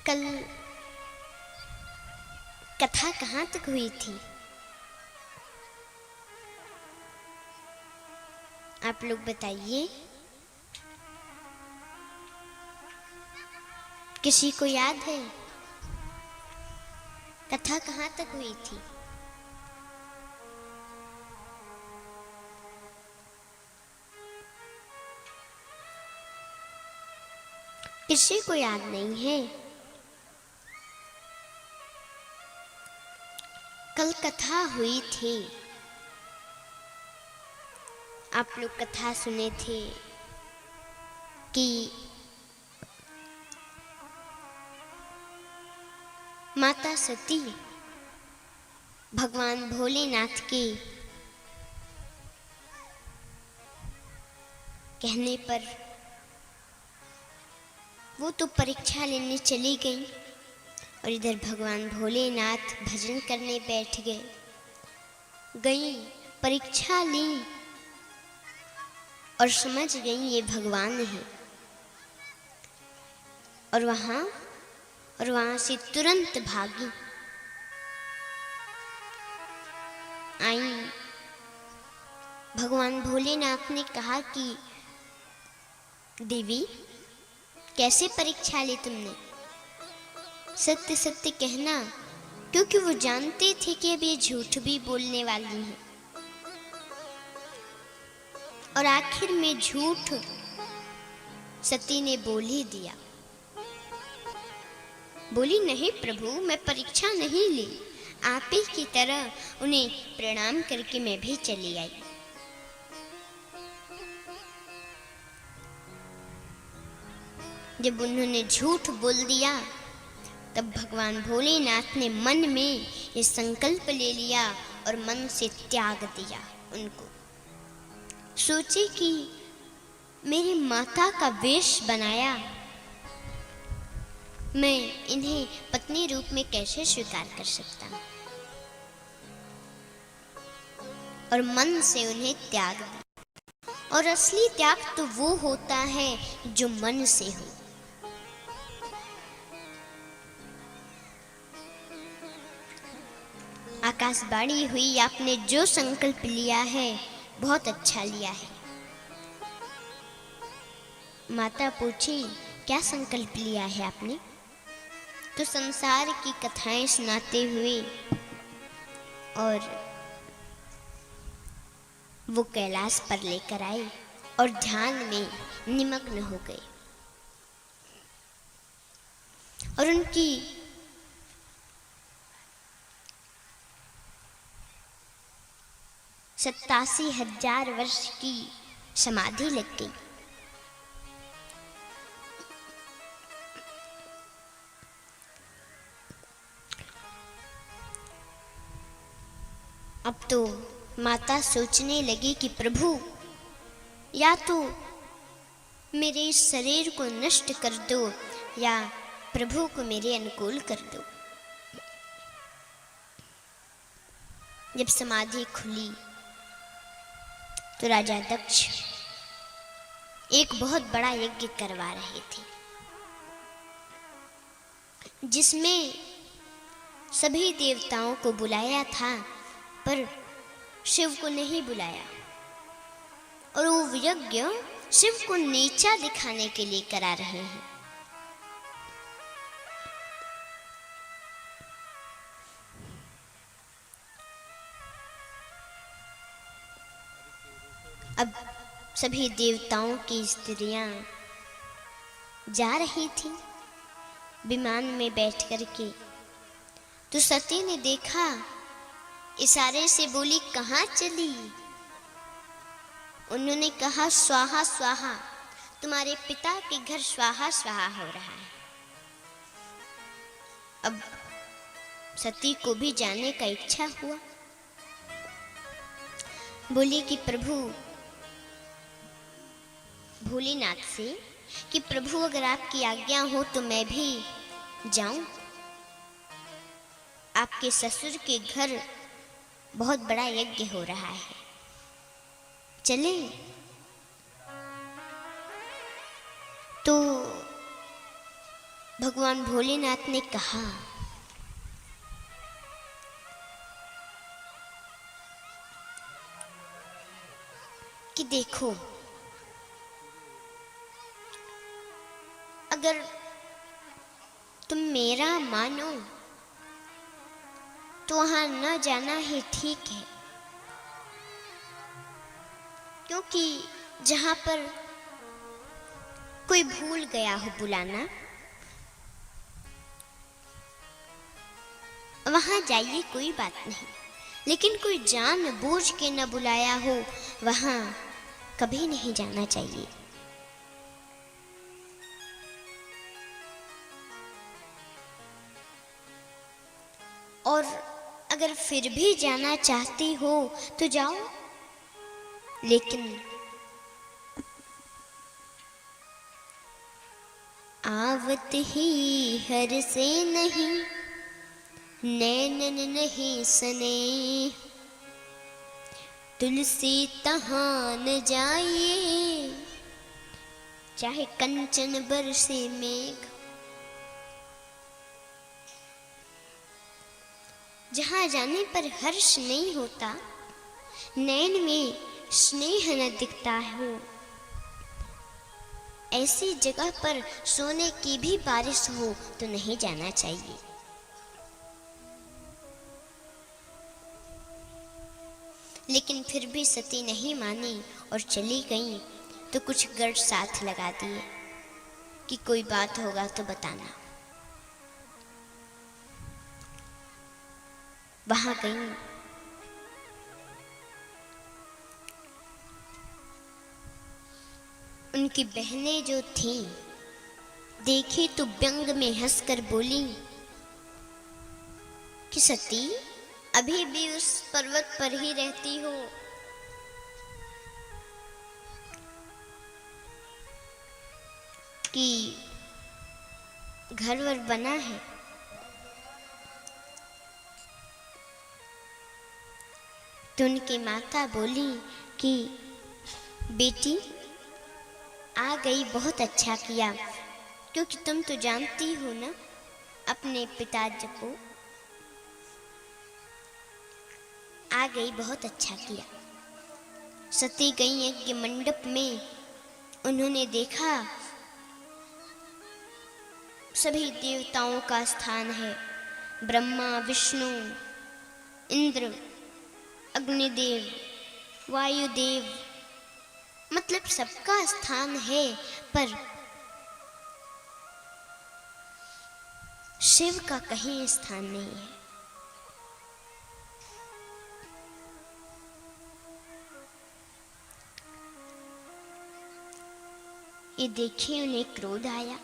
कल कथा कहाँ तक हुई थी? आप लोग बताइए। किसी को याद है कथा कहाँ तक हुई थी? किसी को याद नहीं है? कल कथा हुई थी, आप लोग कथा सुने थे कि माता सती भगवान भोलेनाथ के कहने पर वो तो परीक्षा लेने चली गई और इधर भगवान भोलेनाथ भजन करने बैठ गई परीक्षा ली और समझ गई ये भगवान है। और वहां से तुरंत भागी। आई, भगवान भोलेनाथ ने कहा कि देवी कैसे परीक्षा ली तुमने? सत्य सत्य कहना, क्योंकि वो जानते थे कि अब ये झूठ भी बोलने वाली है। और आखिर में झूठ सती ने बोल ही दिया। बोली, नहीं प्रभु, मैं परीक्षा नहीं ली, आप ही की तरह उन्हें प्रणाम करके मैं भी चली आई। जब उन्होंने झूठ बोल दिया तब भगवान भोलेनाथ ने मन में ये संकल्प ले लिया और मन से त्याग दिया उनको। सोचे कि मेरी माता का वेश बनाया, मैं इन्हें पत्नी रूप में कैसे स्वीकार कर सकता हूं? और मन से उन्हें त्याग दिया। और असली त्याग तो वो होता है जो मन से हो। आकाशवाणी हुई, आपने जो संकल्प लिया है बहुत अच्छा लिया है। माता पूछी, क्या संकल्प लिया है आपने? तो संसार की कथाएं सुनाते हुए और वो कैलाश पर लेकर आए और ध्यान में निमग्न हो गए। और उनकी 87,000 वर्ष की समाधि लग गई। अब तो माता सोचने लगी कि प्रभु, या तो मेरे इस शरीर को नष्ट कर दो या प्रभु को मेरे अनुकूल कर दो। जब समाधि खुली तो राजा दक्ष एक बहुत बड़ा यज्ञ करवा रहे थे, जिसमें सभी देवताओं को बुलाया था पर शिव को नहीं बुलाया। और वो यज्ञ शिव को नीचा दिखाने के लिए करा रहे हैं। अब सभी देवताओं की स्त्रियां जा रही थी विमान में बैठ करके। तो सती ने देखा, इशारे से बोली, कहाँ चली? उन्होंने कहा, स्वाहा स्वाहा, तुम्हारे पिता के घर स्वाहा स्वाहा हो रहा है। अब सती को भी जाने का इच्छा हुआ। बोली कि प्रभु, भोलेनाथ से कि प्रभु अगर आपकी आज्ञा हो तो मैं भी जाऊं। आपके ससुर के घर बहुत बड़ा यज्ञ हो रहा है, चले? तो भगवान भोलेनाथ ने कहा कि देखो, अगर तुम मेरा मानो तो वहां न जाना ही ठीक है, क्योंकि जहां पर कोई भूल गया हो बुलाना, वहां जाइए, कोई बात नहीं। लेकिन कोई जानबूझ के न बुलाया हो, वहां कभी नहीं जाना चाहिए। और अगर फिर भी जाना चाहती हो तो जाओ, लेकिन आवत ही हर से नहीं, नैनन नहीं सने, तुलसी तहाँ न जाइए, चाहे कंचन बरसे मेघ। जहाँ जाने पर हर्ष नहीं होता, नैन में स्नेह न दिखता हो, ऐसी जगह पर सोने की भी बारिश हो तो नहीं जाना चाहिए। लेकिन फिर भी सती नहीं मानी और चली गई, तो कुछ गर्द साथ लगा दिए कि कोई बात होगा तो बताना। वहां गई, उनकी बहनें जो थीं देखी तो व्यंग में हंसकर बोली कि सती, अभी भी उस पर्वत पर ही रहती हो? कि घर वर बना है? तो उनकी माता बोली कि बेटी आ गई, बहुत अच्छा किया, क्योंकि तुम तो जानती हो ना अपने पिताजी को। आ गई, बहुत अच्छा किया। सती गई यज्ञ मंडप में, उन्होंने देखा सभी देवताओं का स्थान है, ब्रह्मा, विष्णु, इंद्र, अग्निदेव, वायुदेव, मतलब सबका स्थान है, पर शिव का कहीं स्थान नहीं है। ये देखिए, उन्हें क्रोध आया।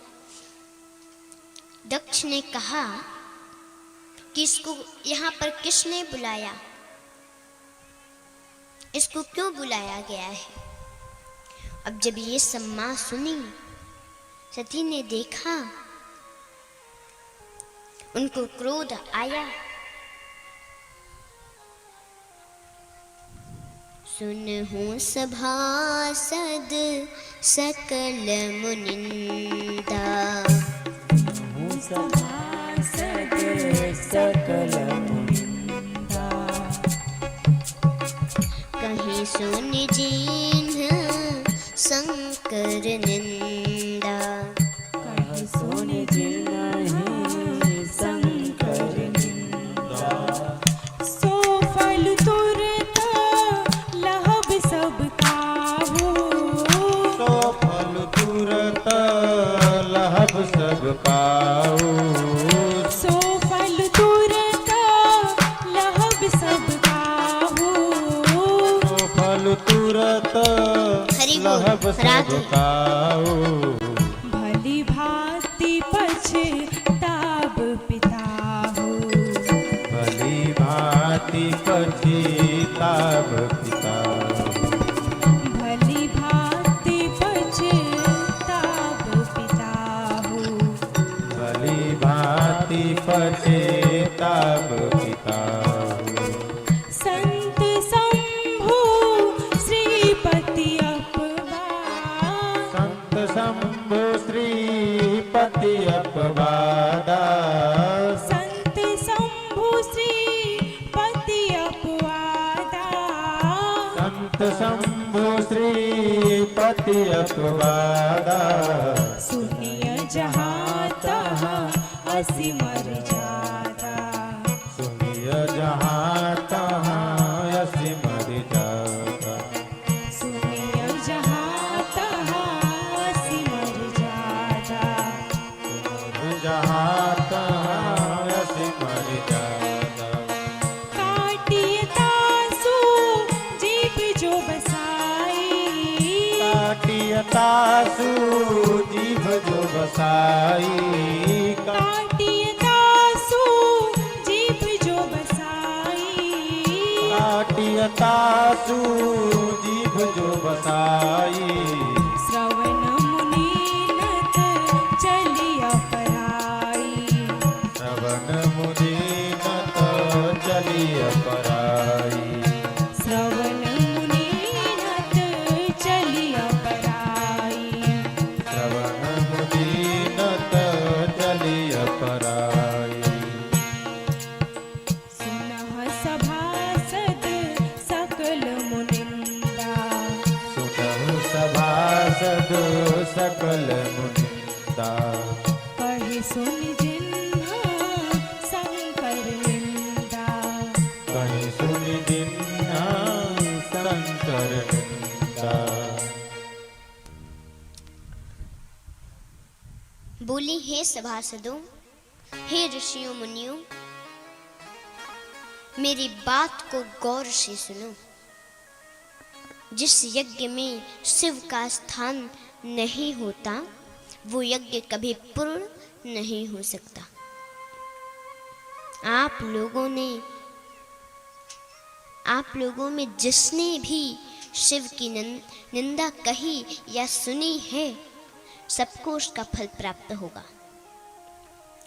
दक्ष ने कहा कि इसको यहाँ पर किसने बुलाया, इसको क्यों बुलाया गया है? अब जब ये सम्मा सुनी, सती ने देखा, उनको क्रोध आया। सुनहु सभासद सकल मुनिंदा, सभासद सकल मुनिंदा, कहीं सुन जिन्ह शंकर निंदा, कहीं सुन जिन्हि शंकर निंदा। सो फल तुरत लहब सब काहू, सो फल तुरत लहब सब काहू, सो फल तुरत लहब सब काहू, सो फल तुरत हरि बोल, लहब सब राधे। काहू। भली भांति पछताब पिताहू, भली भांति पछताब पिताहू, भली भांति पछताब पिताहू। भली भांति पछताब पिताहू। संत शंभु श्रीपति अपवार, संत शंभु श्रीपति अपवार, अति अपवादा सुनिय जहाँ तहाँ असी मर जादा सुनिय जहाँ तहाँ असी मर जाता सुनिय जहाँ तहाँ असी मर जादा जहाँ तहाँ असी मर जाता काटिए तासु जीभ जो बसाई काटिय तासु जीभ जो बसाई काटिए तासु जीभ जो बसाई काटिय तासु जीभ जो बसाई श्रवण मुनि नत चलिया पराई श्रवण मुनि नत चलिय पराई श्रवण मुनि नत चलिया पराई श्रवण मुनि नत चलिय पराई सुनह सभासद सकल मुनिंदा सुनहु सभासद सकल मुनिंदा कहे सुन जिन्हा शंकर निंदा कहीं सुन जिन्हा शंकर निंदा बोली, हे सभासदों, हे ऋषियों मुनियों, मेरी बात को गौर से सुनो। जिस यज्ञ में शिव का स्थान नहीं होता वो यज्ञ कभी पूर्ण नहीं हो सकता। आप लोगों में जिसने भी शिव की निंदा कही या सुनी है सबको उसका फल प्राप्त होगा,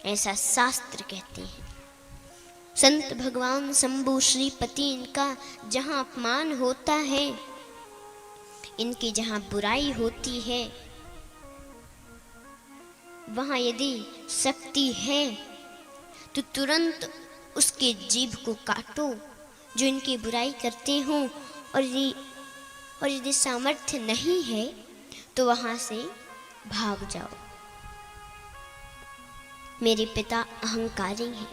ऐसा शास्त्र कहते हैं। संत भगवान शंभु श्रीपति इनका जहाँ अपमान होता है, इनकी जहाँ बुराई होती है, वहाँ यदि शक्ति है तो तुरंत उसके जीभ को काटो जो इनकी बुराई करते हों, और यदि सामर्थ्य नहीं है तो वहाँ से भाग जाओ। मेरे पिता अहंकारी हैं,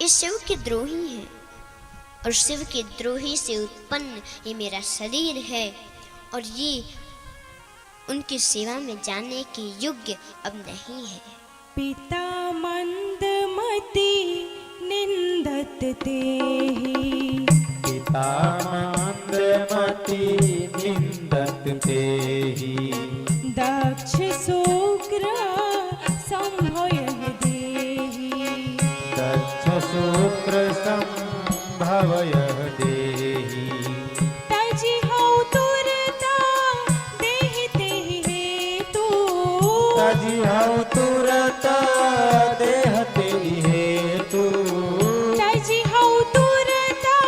इस शिव के द्रोही हैं, और शिव के द्रोही से उत्पन्न ये मेरा शरीर है, और ये उनकी सेवा में जाने के योग्य अब नहीं है। पिता मंदमति निंदत तेहि पिता मंदमति निंदत तेहि दक्ष शुक्र संभयः देहि दक्ष शुक्र संभवयः देहि तजिहौ तुरता देहि तेहि हेतु तजिहौ तुरत देह तेहि हेतु तजिहौ तुरता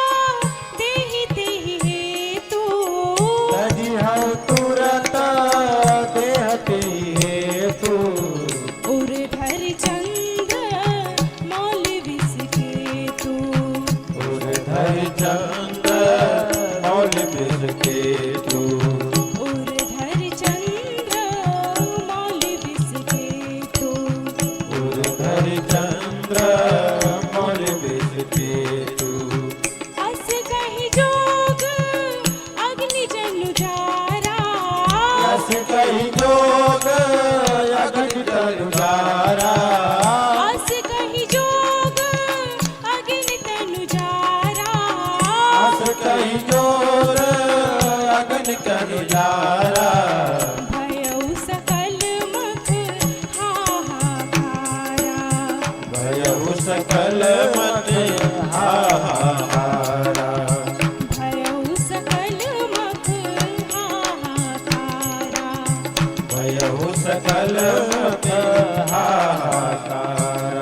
देहि तेहि हेतु तजिहौ तुरत देह तेहि हेतु उर्धर चंद्र मौल विष केतु उर्धर चंद्र मौल विष केतु उर्धर चंद्र मौल विष केतु उर्धर चंद्र मौल विष केतु अस कहि जोग अग्नि जनु जारा अस कहि जोग अग्नि तनु जारा अस कहि जोग अग्नि तनु जारा अस कहि जोग अग्नि तनु जारा भयउ सकल मख हाहाकारा भयउ सकल मने हाहाकारा भयउ सकल मख हाहाकारा भयउ सकल मने हाहाकारा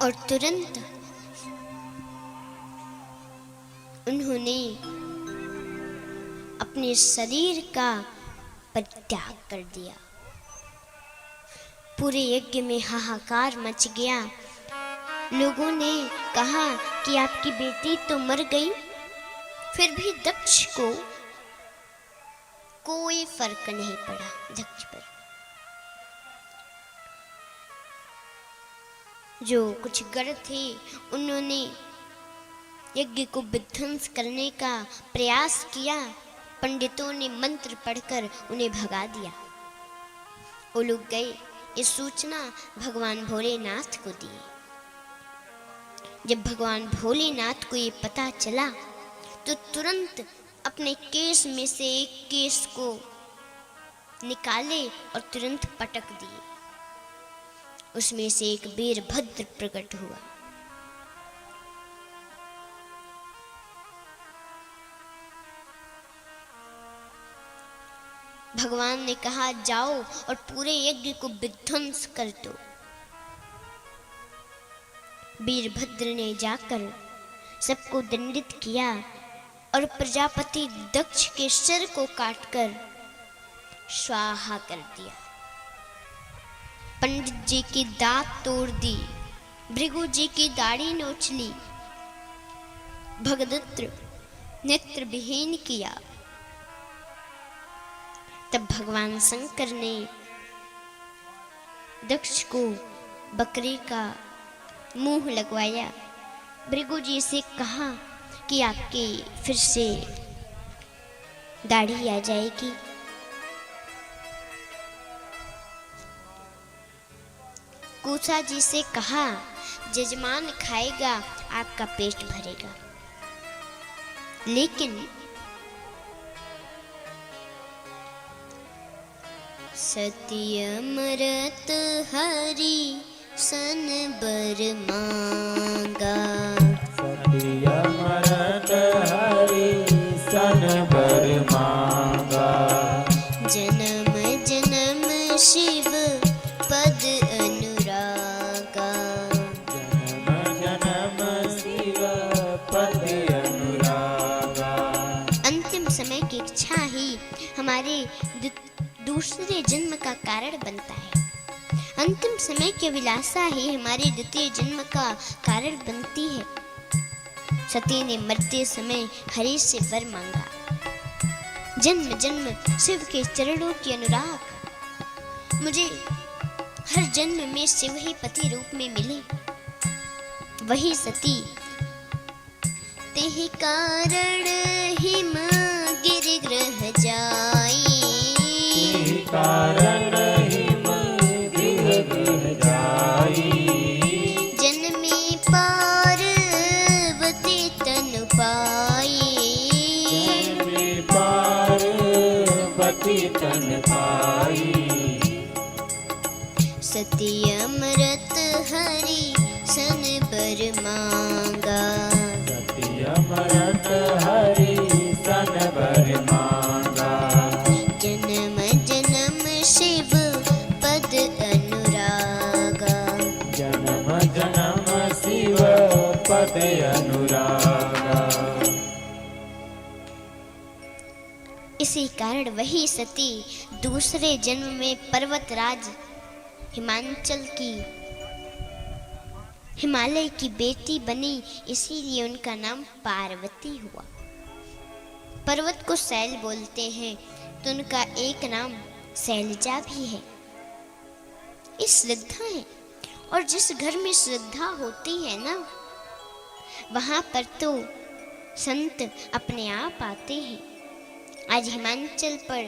और तुरंत उन्होंने अपने शरीर का परित्याग कर दिया। पूरे यज्ञ में हाहाकार मच गया। लोगों ने कहा कि आपकी बेटी तो मर गई, फिर भी दक्ष को कोई फर्क नहीं पड़ा दक्ष पर। जो कुछ गढ़ थे उन्होंने यज्ञ को विध्वंस करने का प्रयास किया। पंडितों ने मंत्र पढ़कर उन्हें भगा दिया। वो लोग गए, ये सूचना भगवान भोलेनाथ को दी। जब भगवान भोलेनाथ को ये पता चला तो तुरंत अपने केस में से एक केस को निकाले और तुरंत पटक दिए। उसमें से एक वीरभद्र प्रकट हुआ। भगवान ने कहा जाओ और पूरे यज्ञ को विध्वंस कर दो। वीरभद्र ने जाकर सबको दंडित किया और प्रजापति दक्ष के सिर को काटकर स्वाहा कर दिया। पंडित जी की दांत तोड़ दी, भृगु जी की दाढ़ी नोच ली, भगदत्त नेत्र विहीन किया। तब भगवान शंकर ने दक्ष को बकरी का मुंह लगवाया। भृगु जी से कहा कि आपकी फिर से दाढ़ी आ जाएगी। कुसा जी से कहा जजमान खाएगा आपका पेट भरेगा। लेकिन सत्य अमृत हरि सन बर मांगा। सत्य अमृत हरि सन बर मांगा। जन्म जन्म शिव पद अनुरागा। जन्म जन्म शिव पद अनुरागा। अंतिम समय की इच्छा ही हमारे दूसरे जन्म का कारण बनता है। अंतिम समय की अभिलाषा ही हमारे द्वितीय जन्म का कारण बनती है। सती ने मरते समय हरि से वर मांगा, जन्म जन्म शिव के चरणों की अनुराग। मुझे हर जन्म में शिव ही पति रूप में मिले। वही सती तेहि कारण हिम गिरिग्रह जाई। कारण हिम गृह जाई। जन्मी पार्वती तनु पाई। जन्मी पार्वती तन पाई। सती अमृत हरि सन बर मांगा। सत्य अमृत हरि सन बर मांगा। जन्म जन्म शिव पद अनुरागा। जन्म जन्म शिव पद अनुरागा। इसी कारण वही सती दूसरे जन्म में पर्वतराज हिमांचल की हिमालय की बेटी बनी, इसीलिए उनका नाम पार्वती हुआ। पर्वत को शैल बोलते हैं तो उनका एक नाम शैलजा भी है। ये श्रद्धा है, और जिस घर में श्रद्धा होती है ना, वहां पर तो संत अपने आप आते हैं। आज हिमाचल पर